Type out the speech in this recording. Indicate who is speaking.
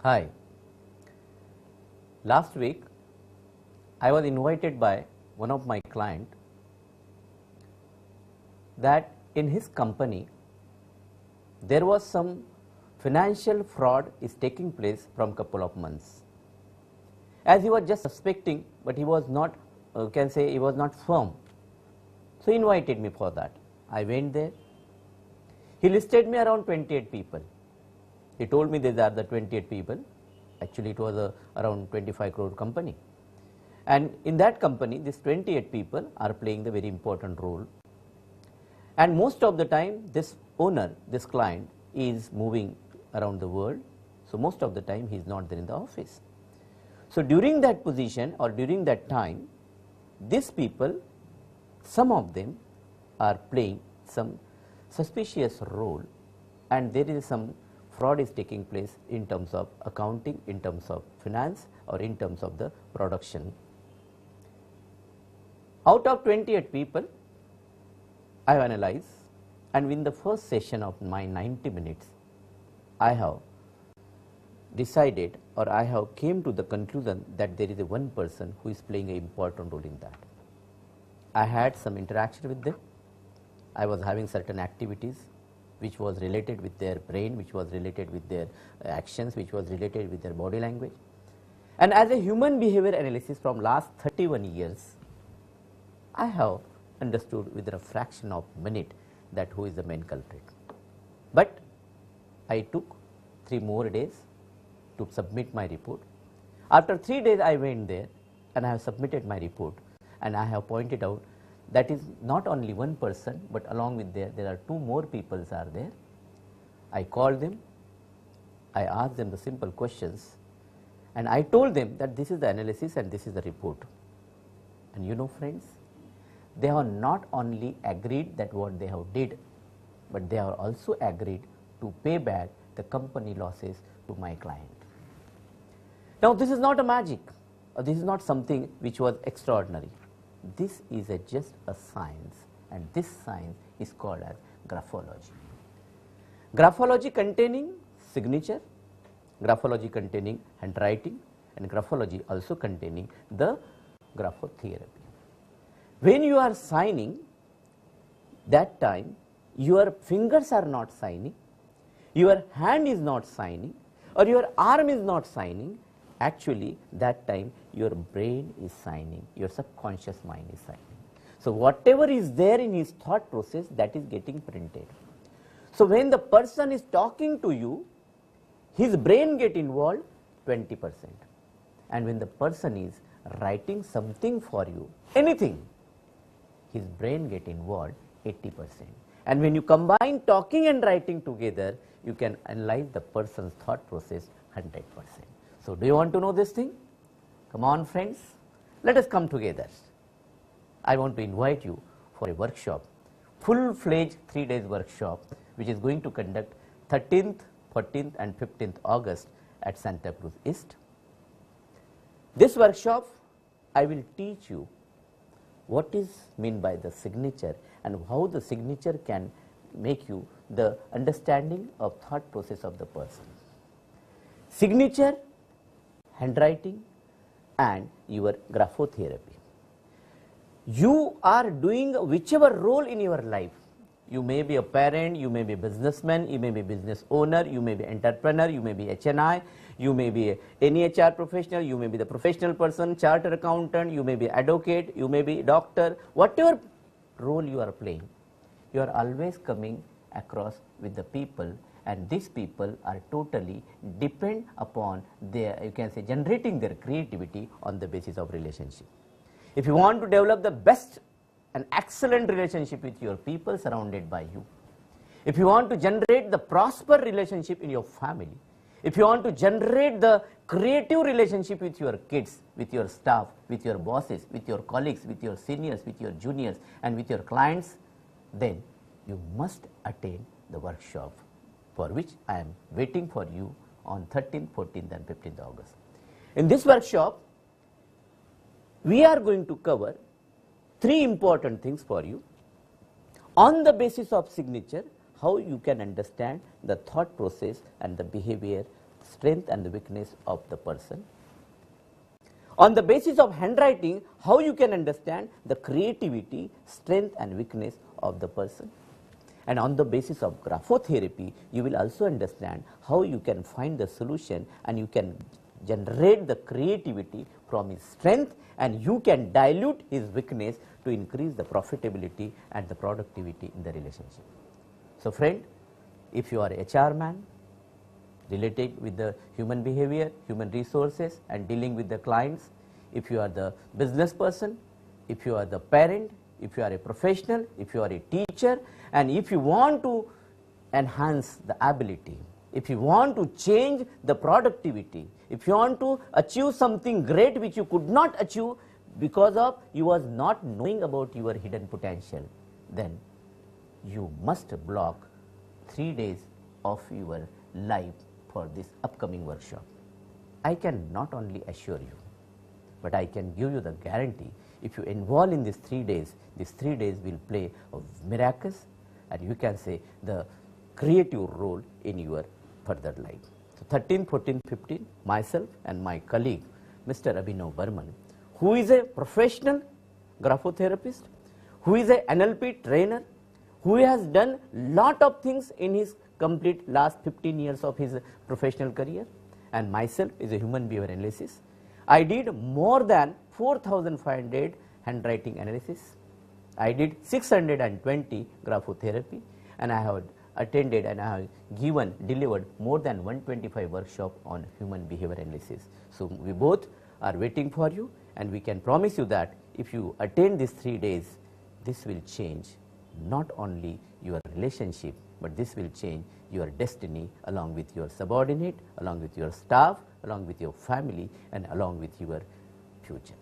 Speaker 1: Hi. Last week, I was invited by one of my clients that in his company, there was some financial fraud is taking place from couple of months. As he was just suspecting, but he was not, can say he was not firm. So he invited me for that. I went there. He listed me around 28 people. He told me these are the 28 people. Actually, it was around 25 crore company. And in that company, these 28 people are playing the very important role. And most of the time, this owner, this client is moving around the world. So most of the time, he is not there in the office. So during that position or during that time, these people, some of them are playing some suspicious role, and there is some fraud is taking place in terms of accounting, in terms of finance, or in terms of the production. Out of 28 people, I have analyzed, and in the first session of my 90 minutes, I have decided, or I have came to the conclusion that there is a one person who is playing an important role in that. I had some interaction with them. I was having certain activities which was related with their brain, which was related with their actions, which was related with their body language. And as a human behavior analysis from last 31 years, I have understood within a fraction of a minute that who is the main culprit. But I took 3 more days to submit my report. After 3 days I went there and I have submitted my report, and I have pointed out that is not only one person, but along with there are 2 more people are there. I called them, I asked them the simple questions, and I told them that this is the analysis and this is the report. And you know friends, they have not only agreed that what they have did, but they have also agreed to pay back the company losses to my client. Now this is not a magic, or this is not something which was extraordinary. This is just a science, and this science is called as graphology. Graphology containing signature, graphology containing handwriting, and graphology also containing the graphotherapy. When you are signing, that time your fingers are not signing, your hand is not signing, or your arm is not signing. Actually, that time your brain is signing, your subconscious mind is signing. So whatever is there in his thought process, that is getting printed. So when the person is talking to you, his brain get involved 20%. And when the person is writing something for you, anything, his brain get involved 80%. And when you combine talking and writing together, you can analyze the person's thought process 100%. So do you want to know this thing? Come on friends, let us come together. I want to invite you for a workshop, full-fledged 3 days workshop, which is going to conduct 13th, 14th and 15th August at Santa Cruz East. This workshop, I will teach you what is meant by the signature and how the signature can make you the understanding of thought process of the person. Signature, handwriting, and your graphotherapy. You are doing whichever role in your life. You may be a parent, you may be a businessman, you may be a business owner, you may be entrepreneur, you may be HNI, you may be any HR professional, you may be the professional person, chartered accountant, you may be advocate, you may be doctor. Whatever role you are playing, you are always coming across with the people, and these people are totally depend upon their, you can say, generating their creativity on the basis of relationship. If you want to develop the best and excellent relationship with your people surrounded by you, if you want to generate the prosper relationship in your family, if you want to generate the creative relationship with your kids, with your staff, with your bosses, with your colleagues, with your seniors, with your juniors, and with your clients, then you must attend the workshop, for which I am waiting for you on 13th, 14th and 15th August. In this workshop, we are going to cover 3 important things for you. On the basis of signature, how you can understand the thought process and the behavior strength and the weakness of the person. On the basis of handwriting, how you can understand the creativity, strength and weakness of the person. And on the basis of graphotherapy, you will also understand how you can find the solution and you can generate the creativity from his strength, and you can dilute his weakness to increase the profitability and the productivity in the relationship. So friend, if you are a HR man, related with the human behavior, human resources and dealing with the clients, if you are the business person, if you are the parent, if you are a professional, if you are a teacher, and if you want to enhance the ability, if you want to change the productivity, if you want to achieve something great which you could not achieve because of you was not knowing about your hidden potential, then you must block 3 days of your life for this upcoming workshop. I can not only assure you, but I can give you the guarantee, if you involve in these 3 days, these 3 days will play a miraculous, and you can say the creative role in your further life. So 13, 14, 15, myself and my colleague, Mr. Abhinav Burman, who is a professional graphotherapist, who is a NLP trainer, who has done lot of things in his complete last 15 years of his professional career, and myself is a human behavior analysis. I did more than 4,500 handwriting analysis. I did 620 graphotherapy, and I have attended and I have delivered more than 125 workshops on human behavior analysis. So we both are waiting for you, and we can promise you that if you attend these 3 days, this will change not only your relationship, but this will change your destiny along with your subordinate, along with your staff, along with your family, and along with your future.